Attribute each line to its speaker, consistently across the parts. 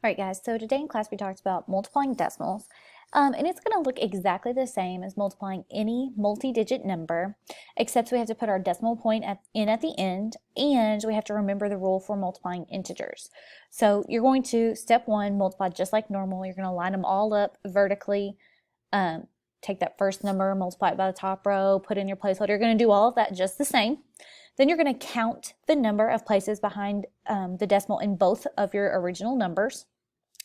Speaker 1: All right, guys, so today in class we talked about multiplying decimals, and it's going to look exactly the same as multiplying any multi-digit number, except we have to put our decimal point in at the end, and we have to remember the rule for multiplying integers. So you're going to, step one, multiply just like normal. You're going to line them all up vertically, take that first number, multiply it by the top row, put in your placeholder. You're going to do all of that just the same. Then you're going to count the number of places behind the decimal in both of your original numbers.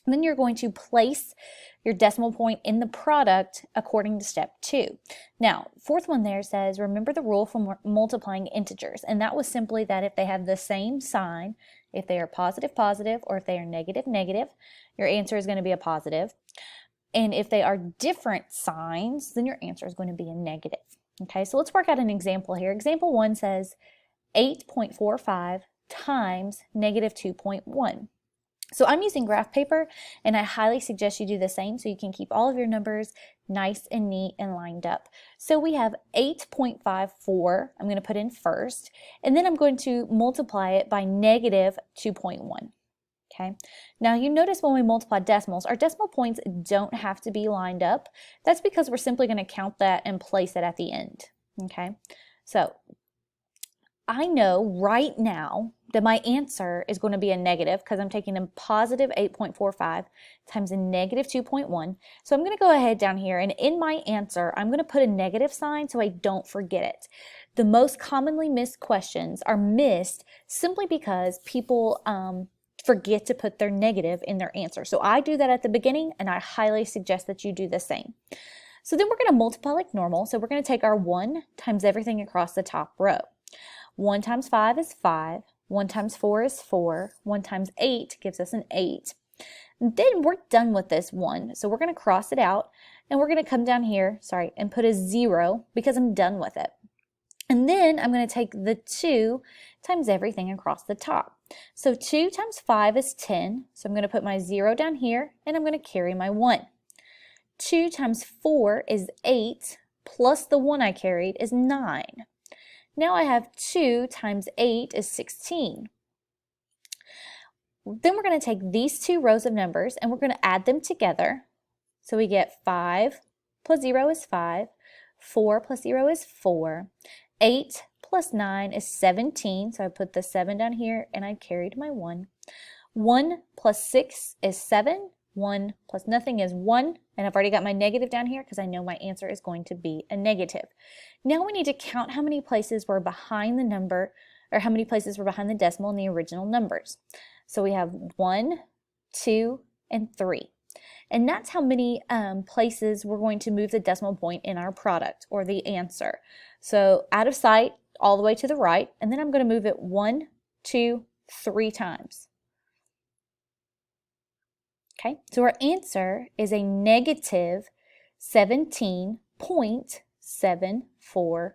Speaker 1: And then you're going to place your decimal point in the product according to step two. Now, fourth one there says, remember the rule for multiplying integers. And that was simply that if they have the same sign, if they are positive, positive, or if they are negative, negative, your answer is going to be a positive. And if they are different signs, then your answer is going to be a negative. Okay, so let's work out an example here. Example one says 8.45 times negative 2.1. So I'm using graph paper, and I highly suggest you do the same so you can keep all of your numbers nice and neat and lined up. So we have 8.54, I'm going to put in first, and then I'm going to multiply it by negative 2.1. Okay. Now you notice when we multiply decimals, our decimal points don't have to be lined up. That's because we're simply going to count that and place it at the end. Okay. So I know right now that my answer is going to be a negative because I'm taking a positive 8.45 times a negative 2.1. So I'm going to go ahead down here, and in my answer, I'm going to put a negative sign so I don't forget it. The most commonly missed questions are missed simply because people forget to put their negative in their answer. So I do that at the beginning, and I highly suggest that you do the same. So then we're going to multiply like normal. So we're going to take our 1 times everything across the top row. 1 times 5 is 5. 1 times 4 is 4. 1 times 8 gives us an 8. And then we're done with this 1. So we're going to cross it out, and we're going to come down here, and put a 0 because I'm done with it. And then I'm going to take the 2 times everything across the top. So 2 times 5 is 10. So I'm going to put my 0 down here, and I'm going to carry my 1. 2 times 4 is 8, plus the 1 I carried is 9. Now I have 2 times 8 is 16. Then we're going to take these two rows of numbers and we're going to add them together. So we get 5 plus 0 is 5, 4 plus 0 is 4, 8 plus 9 is 17. So I put the 7 down here and I carried my 1. 1 plus 6 is 7. 1 plus nothing is 1, and I've already got my negative down here because I know my answer is going to be a negative. Now we need to count how many places were behind the number, or how many places were behind the decimal in the original numbers. So we have 1, 2, and 3. And that's how many places we're going to move the decimal point in our product, or the answer. So out of sight, all the way to the right, and then I'm going to move it 1, 2, 3 times. Okay, so our answer is a negative 17.745.